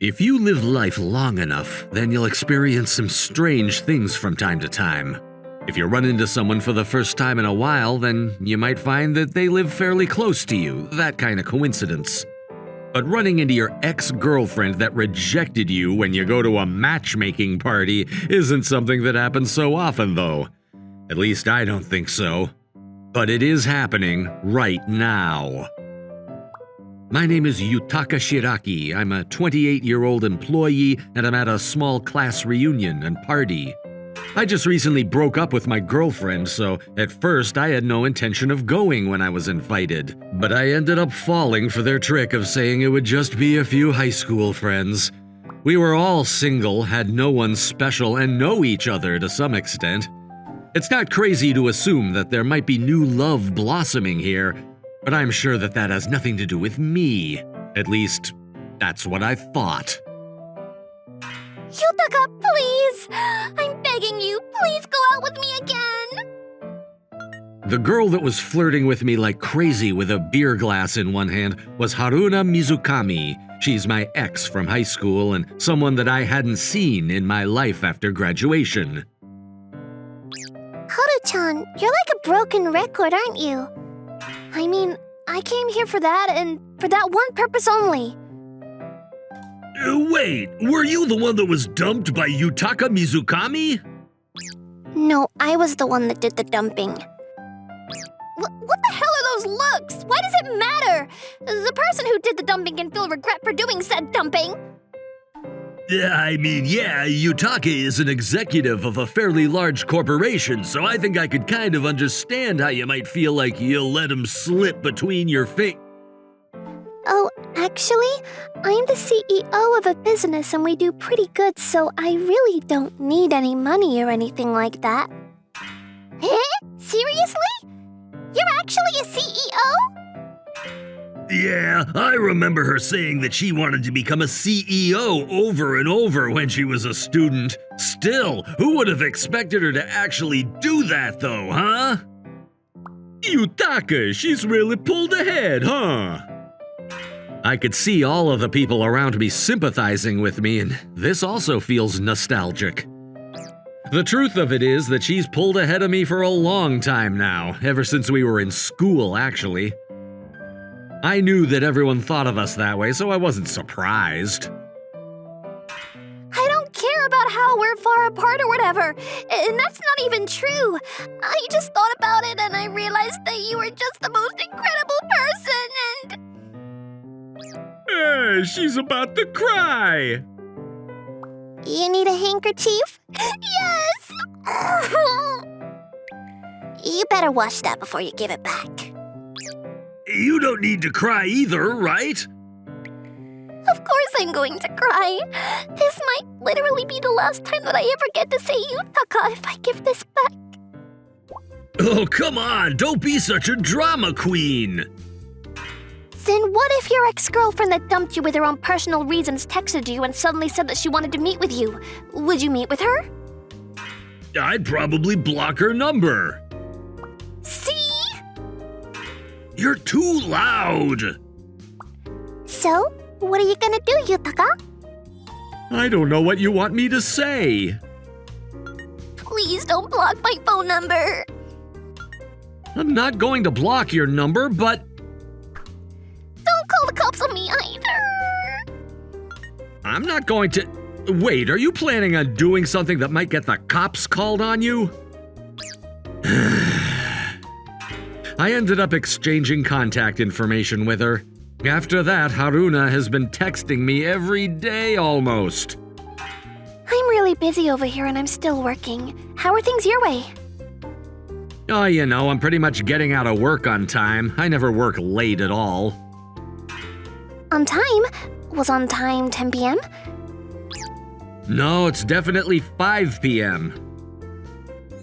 If you live life long enough, then you'll experience some strange things from time to time. If you run into someone for the first time in a while, then you might find that they live fairly close to you, that kind of coincidence. But running into your ex-girlfriend that rejected you when you go to a matchmaking party isn't something that happens so often, though. At least I don't think so. But it is happening right now. My name is Yutaka Shiraki. I'm a 28-year-old employee, and I'm at a small class reunion and party. I just recently broke up with my girlfriend, so at first I had no intention of going when I was invited. But I ended up falling for their trick of saying it would just be a few high school friends. We were all single, had no one special, and know each other to some extent. It's not crazy to assume that there might be new love blossoming here, but I'm sure that that has nothing to do with me. At least, that's what I thought. Yutaka, please! I'm begging you, please go out with me again! The girl that was flirting with me like crazy with a beer glass in one hand was Haruna Mizukami. She's my ex from high school and someone that I hadn't seen in my life after graduation. Haru-chan, you're like a broken record, aren't you? I mean, I came here for that and for that one purpose only. Wait, were you the one that was dumped by Yutaka Mizukami? No, I was the one that did the dumping. What the hell are those looks? Why does it matter? The person who did the dumping can feel regret for doing said dumping. Yutaka is an executive of a fairly large corporation, so I think I could kind of understand how you might feel like you'll let him slip between your fingers. Oh, actually, I'm the CEO of a business and we do pretty good, so I really don't need any money or anything like that. Eh? Seriously? You're actually a CEO? Yeah, I remember her saying that she wanted to become a CEO over and over when she was a student. Still, who would have expected her to actually do that though, huh? Yutaka, she's really pulled ahead, huh? I could see all of the people around me sympathizing with me, and this also feels nostalgic. The truth of it is that she's pulled ahead of me for a long time now, ever since we were in school, actually. I knew that everyone thought of us that way, so I wasn't surprised. I don't care about how we're far apart or whatever, and that's not even true. I just thought about it and I realized that you were just the most incredible person and... She's about to cry! You need a handkerchief? Yes! You better wash that before you give it back. You don't need to cry either, right? Of course I'm going to cry. This might literally be the last time that I ever get to say Yutaka if I give this back. Oh, come on! Don't be such a drama queen! Then what if your ex-girlfriend that dumped you with her own personal reasons texted you and suddenly said that she wanted to meet with you? Would you meet with her? I'd probably block her number. See? You're too loud! So, what are you gonna do, Yutaka? I don't know what you want me to say. Please don't block my phone number. I'm not going to block your number, but... Don't call the cops on me either. I'm not going to... Wait, are you planning on doing something that might get the cops called on you? I ended up exchanging contact information with her. After that, Haruna has been texting me every day almost. I'm really busy over here and I'm still working. How are things your way? Oh, you know, I'm pretty much getting out of work on time. I never work late at all. On time? Was on time 10 p.m.? No, it's definitely 5 p.m.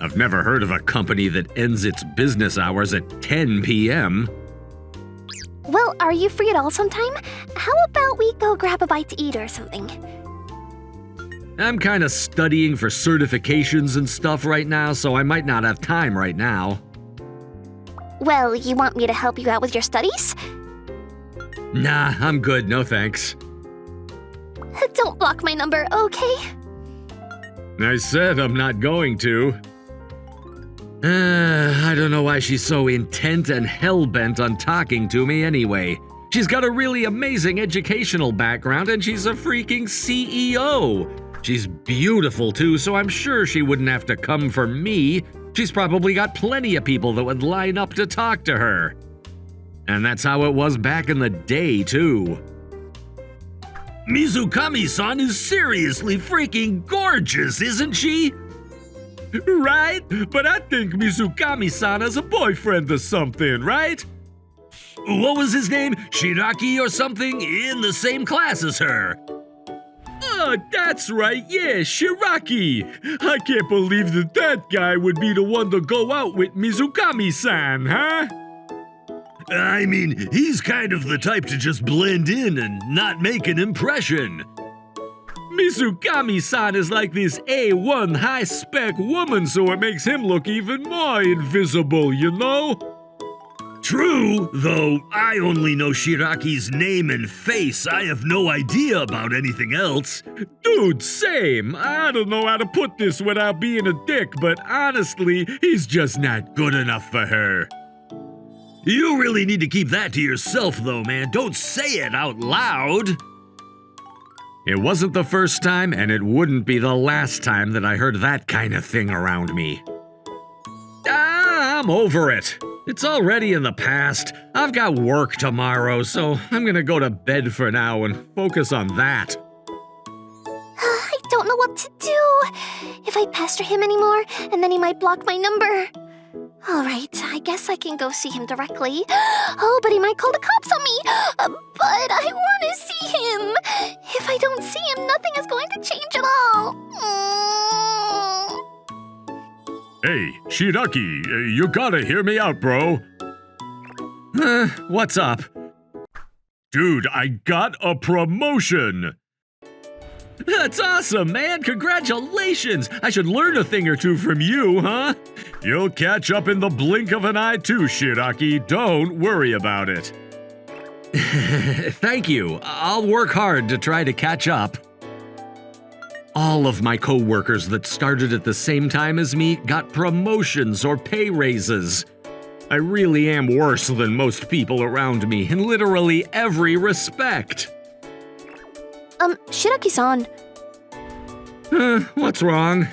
I've never heard of a company that ends its business hours at 10 p.m. Well, are you free at all sometime? How about we go grab a bite to eat or something? I'm kind of studying for certifications and stuff right now, so I might not have time right now. Well, you want me to help you out with your studies? Nah, I'm good, no thanks. Don't block my number, okay? I said I'm not going to. I don't know why she's so intent and hell-bent on talking to me anyway. She's got a really amazing educational background and she's a freaking CEO. She's beautiful too, so I'm sure she wouldn't have to come for me. She's probably got plenty of people that would line up to talk to her. And that's how it was back in the day too. Mizukami-san is seriously freaking gorgeous, isn't she? Right? But I think Mizukami-san has a boyfriend or something, right? What was his name? Shiraki or something? In the same class as her. Oh, that's right, yeah, Shiraki. I can't believe that guy would be the one to go out with Mizukami-san, huh? I mean, he's kind of the type to just blend in and not make an impression. Mizukami-san is like this A1 high-spec woman, so it makes him look even more invisible, you know? True, though I only know Shiraki's name and face. I have no idea about anything else. Dude, same. I don't know how to put this without being a dick, but honestly, he's just not good enough for her. You really need to keep that to yourself, though, man. Don't say it out loud. It wasn't the first time, and it wouldn't be the last time that I heard that kind of thing around me. I'm over it. It's already in the past. I've got work tomorrow, so I'm gonna go to bed for now and focus on that. I don't know what to do. If I pester him anymore, and then he might block my number. Alright, I guess I can go see him directly. Oh, but he might call the cops on me. But I want to see him. If I don't see him, nothing is going to change at all. Hey, Shiraki, you gotta hear me out, bro. What's up? Dude, I got a promotion! That's awesome, man! Congratulations! I should learn a thing or two from you, huh? You'll catch up in the blink of an eye too, Shiraki. Don't worry about it. Thank you. I'll work hard to try to catch up. All of my co-workers that started at the same time as me got promotions or pay raises. I really am worse than most people around me in literally every respect. Shiraki-san. What's wrong?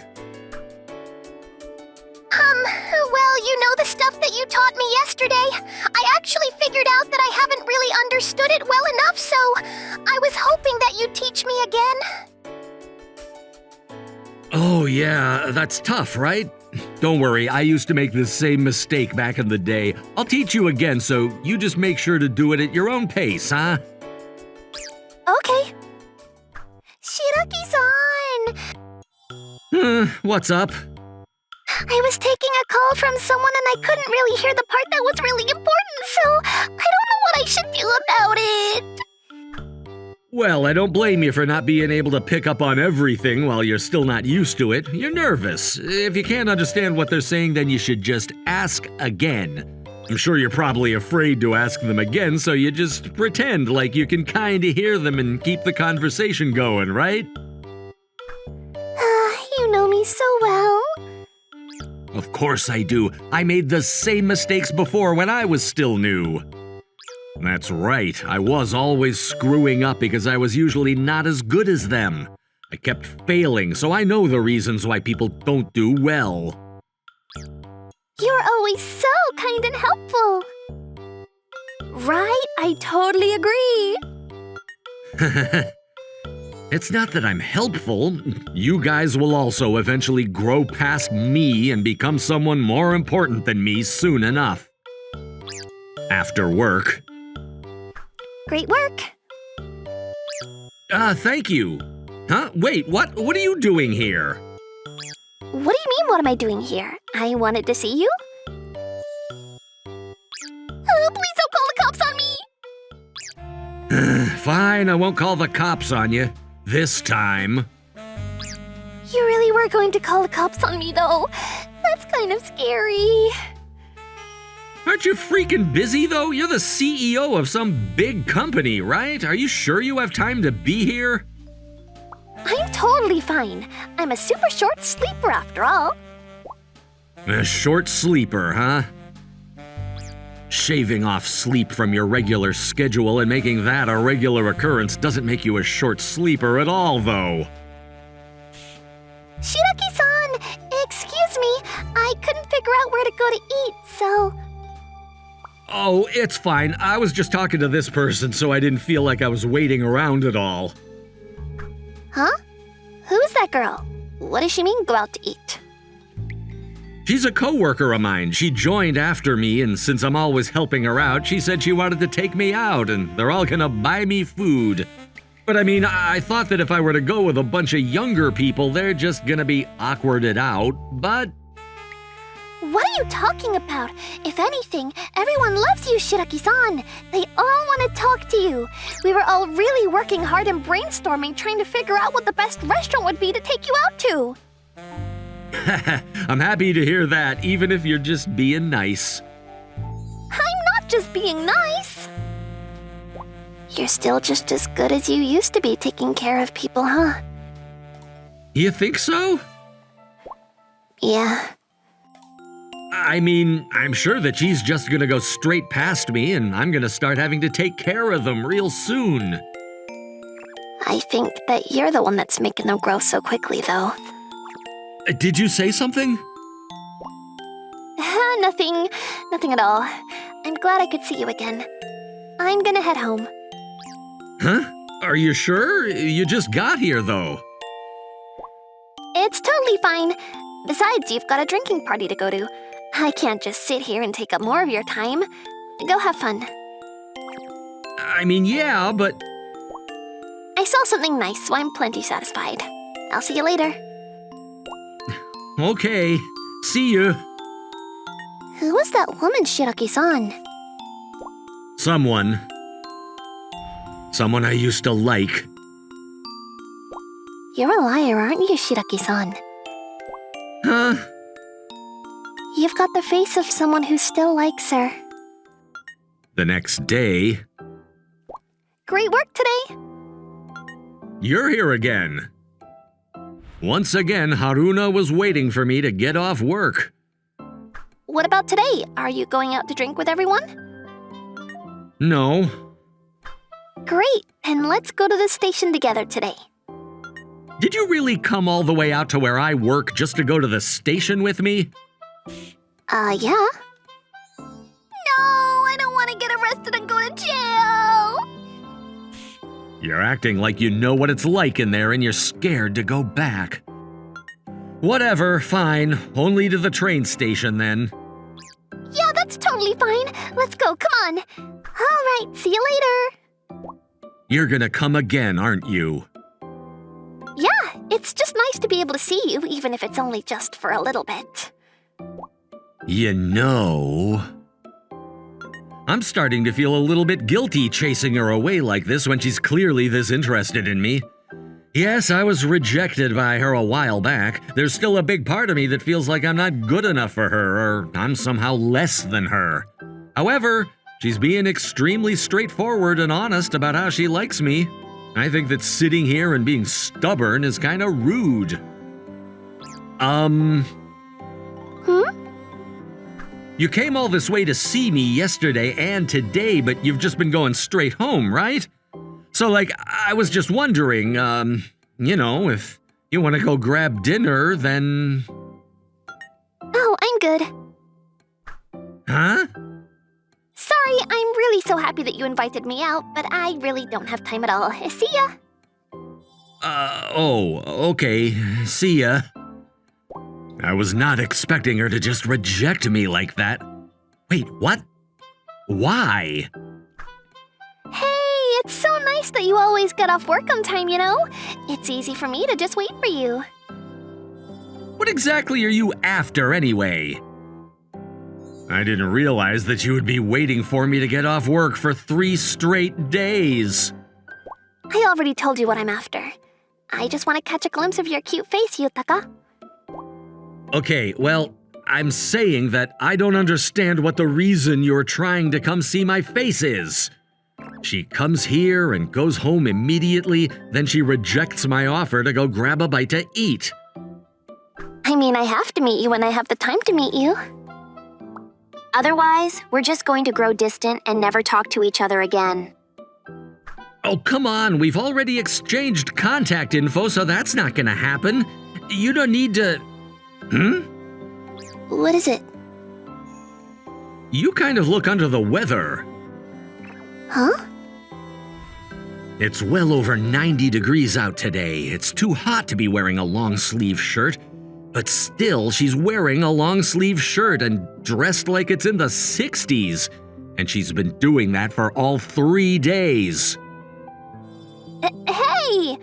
Well, you know the stuff that you taught me yesterday? I actually figured out that I haven't really understood it well enough, so I was hoping that you'd teach me again. Oh yeah, that's tough, right? Don't worry, I used to make the same mistake back in the day. I'll teach you again, so you just make sure to do it at your own pace, huh? Okay. Shiraki-san! What's up? I was taking a call from someone and I couldn't really hear the part that was really important, so I don't know what I should do about it. Well, I don't blame you for not being able to pick up on everything while you're still not used to it. You're nervous. If you can't understand what they're saying, then you should just ask again. I'm sure you're probably afraid to ask them again, so you just pretend like you can kinda hear them and keep the conversation going, right? You know me so well. Of course I do. I made the same mistakes before when I was still new. That's right, I was always screwing up because I was usually not as good as them. I kept failing, so I know the reasons why people don't do well. You're always so kind and helpful. Right? I totally agree. It's not that I'm helpful. You guys will also eventually grow past me and become someone more important than me soon enough. After work. Great work. Thank you. Huh? Wait, what? What are you doing here? What do you mean, what am I doing here? I wanted to see you. Oh, please don't call the cops on me. Fine, I won't call the cops on you. This time. You really were going to call the cops on me, though. That's kind of scary. Aren't you freaking busy, though? You're the CEO of some big company, right? Are you sure you have time to be here? I'm totally fine. I'm a super short sleeper after all. A short sleeper, huh? Shaving off sleep from your regular schedule and making that a regular occurrence doesn't make you a short sleeper at all, though. Shiraki-san, excuse me. I couldn't figure out where to go to eat, so... Oh, it's fine. I was just talking to this person, so I didn't feel like I was waiting around at all. Huh? Who's that girl? What does she mean, go out to eat? She's a coworker of mine. She joined after me, and since I'm always helping her out, she said she wanted to take me out, and they're all gonna buy me food. But I mean, I thought that if I were to go with a bunch of younger people, they're just gonna be awkwarded out, but... What are you talking about? If anything, everyone loves you, Shiraki-san. They all want to talk to you. We were all really working hard and brainstorming, trying to figure out what the best restaurant would be to take you out to. I'm happy to hear that, even if you're just being nice. I'm not just being nice. You're still just as good as you used to be taking care of people, huh? You think so? Yeah. I mean, I'm sure that she's just gonna go straight past me, and I'm gonna start having to take care of them real soon. I think that you're the one that's making them grow so quickly, though. Did you say something? Nothing. Nothing at all. I'm glad I could see you again. I'm gonna head home. Huh? Are you sure? You just got here, though. It's totally fine. Besides, you've got a drinking party to go to. I can't just sit here and take up more of your time. Go have fun. I mean, yeah, but... I saw something nice, so I'm plenty satisfied. I'll see you later. Okay. See you. Who was that woman, Shiraki-san? Someone I used to like. You're a liar, aren't you, Shiraki-san? Huh? You've got the face of someone who still likes her. The next day... Great work today! You're here again. Once again, Haruna was waiting for me to get off work. What about today? Are you going out to drink with everyone? No. Great, then let's go to the station together today. Did you really come all the way out to where I work just to go to the station with me? Yeah. No, I don't want to get arrested and go to jail! You're acting like you know what it's like in there and you're scared to go back. Whatever, fine. Only to the train station then. Yeah, that's totally fine. Let's go, come on. All right, see you later. You're gonna come again, aren't you? Yeah, it's just nice to be able to see you, even if it's only just for a little bit. You know... I'm starting to feel a little bit guilty chasing her away like this when she's clearly this interested in me. Yes, I was rejected by her a while back. There's still a big part of me that feels like I'm not good enough for her, or I'm somehow less than her. However, she's being extremely straightforward and honest about how she likes me. I think that sitting here and being stubborn is kind of rude. You came all this way to see me yesterday and today, but you've just been going straight home, right? So, I was just wondering, if you want to go grab dinner, then... Oh, I'm good. Huh? Sorry, I'm really so happy that you invited me out, but I really don't have time at all. See ya. Okay. See ya. I was not expecting her to just reject me like that. Wait, what? Why? Hey, it's so nice that you always get off work on time, you know? It's easy for me to just wait for you. What exactly are you after anyway? I didn't realize that you would be waiting for me to get off work for 3 straight days. I already told you what I'm after. I just want to catch a glimpse of your cute face, Yutaka. Okay, well, I'm saying that I don't understand what the reason you're trying to come see my face is. She comes here and goes home immediately, then she rejects my offer to go grab a bite to eat. I mean, I have to meet you when I have the time to meet you. Otherwise, we're just going to grow distant and never talk to each other again. Oh, come on, we've already exchanged contact info, so that's not gonna happen. You don't need to… What is it? You kind of look under the weather. Huh? It's well over 90 degrees out today. It's too hot to be wearing a long-sleeve shirt. But still, she's wearing a long-sleeve shirt and dressed like it's in the 60s. And she's been doing that for all 3 days. Hey!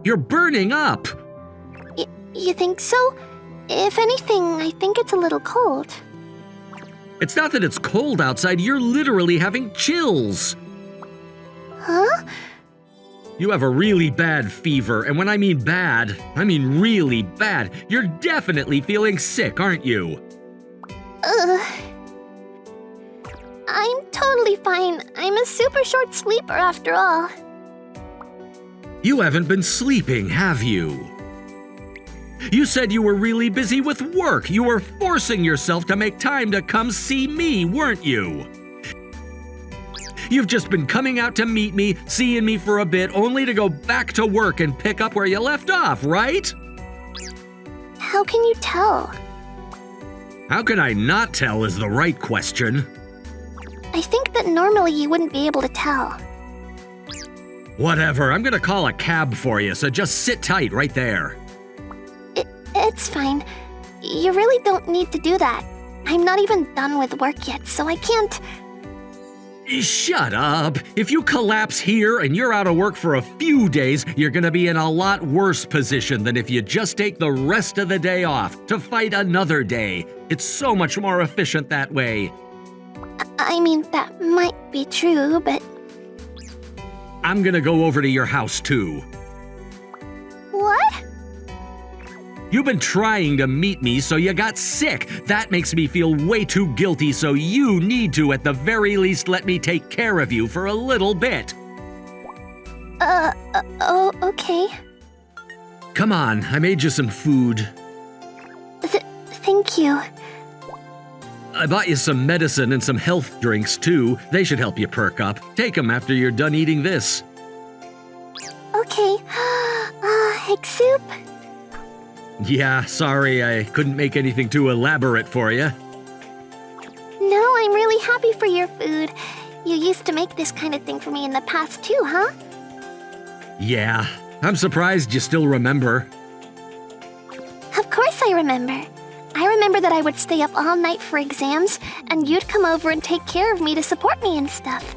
You're burning up! You think so? If anything, I think it's a little cold. It's not that it's cold outside, you're literally having chills. Huh? You have a really bad fever, and when I mean bad, I mean really bad. You're definitely feeling sick, aren't you? I'm totally fine. I'm a super short sleeper after all. You haven't been sleeping, have you? You said you were really busy with work. You were forcing yourself to make time to come see me, weren't you? You've just been coming out to meet me, seeing me for a bit, only to go back to work and pick up where you left off, right? How can you tell? How can I not tell is the right question. I think that normally you wouldn't be able to tell. Whatever, I'm gonna call a cab for you, so just sit tight right there. It's fine. You really don't need to do that. I'm not even done with work yet, so I can't… Shut up! If you collapse here and you're out of work for a few days, you're gonna be in a lot worse position than if you just take the rest of the day off to fight another day. It's so much more efficient that way. I mean, that might be true, but… I'm gonna go over to your house too. What? You've been trying to meet me, so you got sick. That makes me feel way too guilty, so you need to, at the very least, let me take care of you for a little bit. Oh, okay. Come on, I made you some food. Thank you. I bought you some medicine and some health drinks, too. They should help you perk up. Take them after you're done eating this. Okay. Egg soup? Yeah, sorry, I couldn't make anything too elaborate for you. No, I'm really happy for your food. You used to make this kind of thing for me in the past too, huh? Yeah, I'm surprised you still remember. Of course I remember. I remember that I would stay up all night for exams, and you'd come over and take care of me to support me and stuff.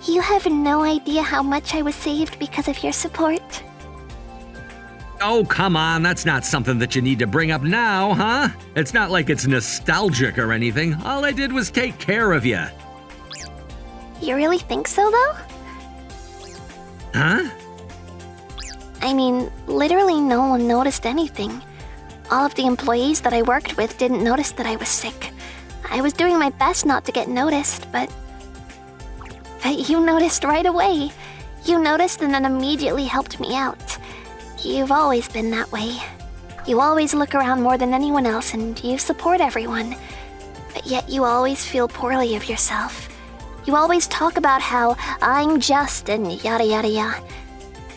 You have no idea how much I was saved because of your support. Oh, come on, that's not something that you need to bring up now, huh? It's not like it's nostalgic or anything. All I did was take care of you. You really think so, though? Huh? I mean, literally no one noticed anything. All of the employees that I worked with didn't notice that I was sick. I was doing my best not to get noticed, but you noticed right away. You noticed and then immediately helped me out. You've always been that way. You always look around more than anyone else and you support everyone. But yet you always feel poorly of yourself. You always talk about how I'm just and yada yada yada.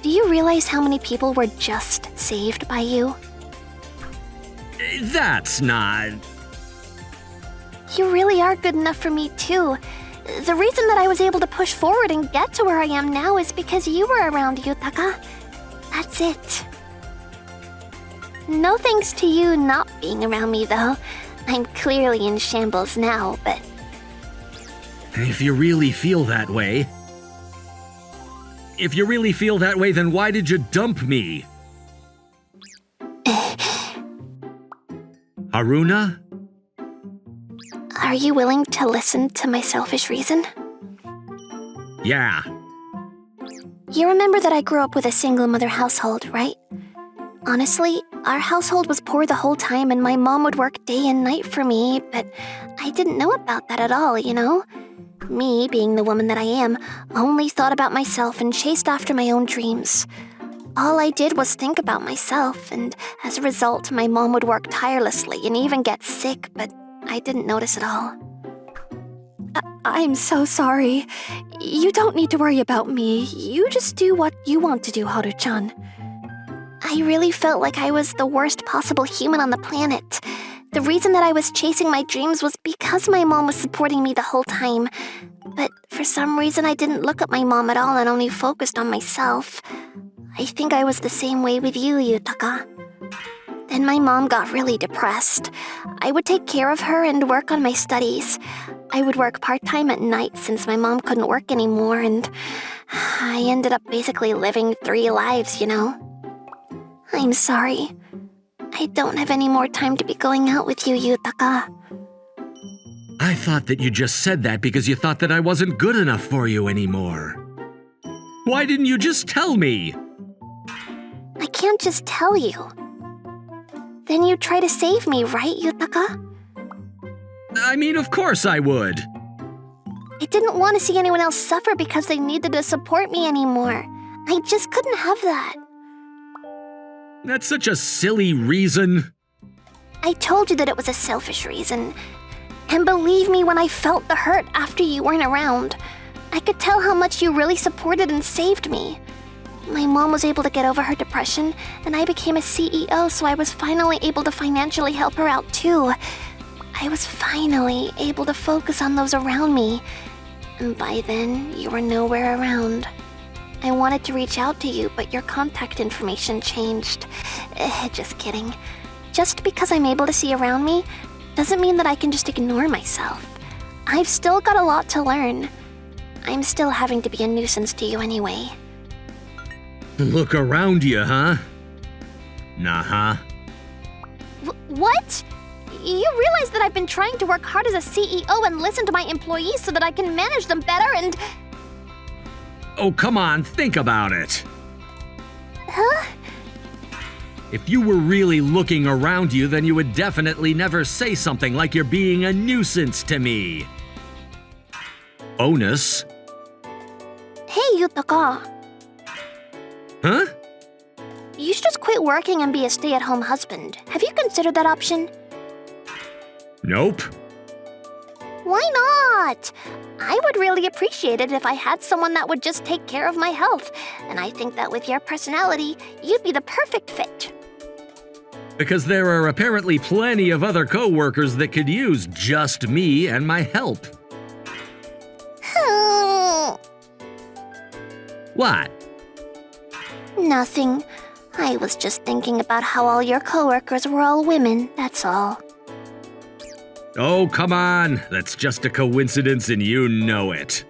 Do you realize how many people were just saved by you? That's not… You really are good enough for me too. The reason that I was able to push forward and get to where I am now is because you were around, Yutaka. That's it. No thanks to you not being around me, though. I'm clearly in shambles now, but… If you really feel that way… then why did you dump me? Haruna? Are you willing to listen to my selfish reason? Yeah. You remember that I grew up with a single mother household, right? Honestly, our household was poor the whole time and my mom would work day and night for me, but I didn't know about that at all, you know? Me, being the woman that I am, only thought about myself and chased after my own dreams. All I did was think about myself, and as a result, my mom would work tirelessly and even get sick, but I didn't notice it all. I'm so sorry. You don't need to worry about me. You just do what you want to do, Haru-chan. I really felt like I was the worst possible human on the planet. The reason that I was chasing my dreams was because my mom was supporting me the whole time. But for some reason, I didn't look at my mom at all and only focused on myself. I think I was the same way with you, Yutaka. Then my mom got really depressed. I would take care of her and work on my studies. I would work part-time at night since my mom couldn't work anymore, and I ended up basically living 3 lives, you know? I'm sorry. I don't have any more time to be going out with you, Yutaka. I thought that you just said that because you thought that I wasn't good enough for you anymore. Why didn't you just tell me? I can't just tell you. Then you'd try to save me, right, Yutaka? I mean, of course I would. I didn't want to see anyone else suffer because they needed to support me anymore. I just couldn't have that. That's such a silly reason. I told you that it was a selfish reason. And believe me when I felt the hurt after you weren't around. I could tell how much you really supported and saved me. My mom was able to get over her depression, and I became a CEO, so I was finally able to financially help her out too. I was finally able to focus on those around me. And by then, you were nowhere around. I wanted to reach out to you, but your contact information changed. Just kidding. Just because I'm able to see around me doesn't mean that I can just ignore myself. I've still got a lot to learn. I'm still having to be a nuisance to you anyway. Look around you, huh? Nah-huh. What? You realize that I've been trying to work hard as a CEO and listen to my employees so that I can manage them better and... Oh, come on, think about it. Huh? If you were really looking around you, then you would definitely never say something like you're being a nuisance to me. Bonus. Hey, Yutaka. Huh? You should just quit working and be a stay-at-home husband. Have you considered that option? Nope. Why not? I would really appreciate it if I had someone that would just take care of my health. And I think that with your personality, you'd be the perfect fit. Because there are apparently plenty of other co-workers that could use just me and my help. What? Nothing. I was just thinking about how all your coworkers were all women, that's all. Oh, come on. That's just a coincidence and you know it.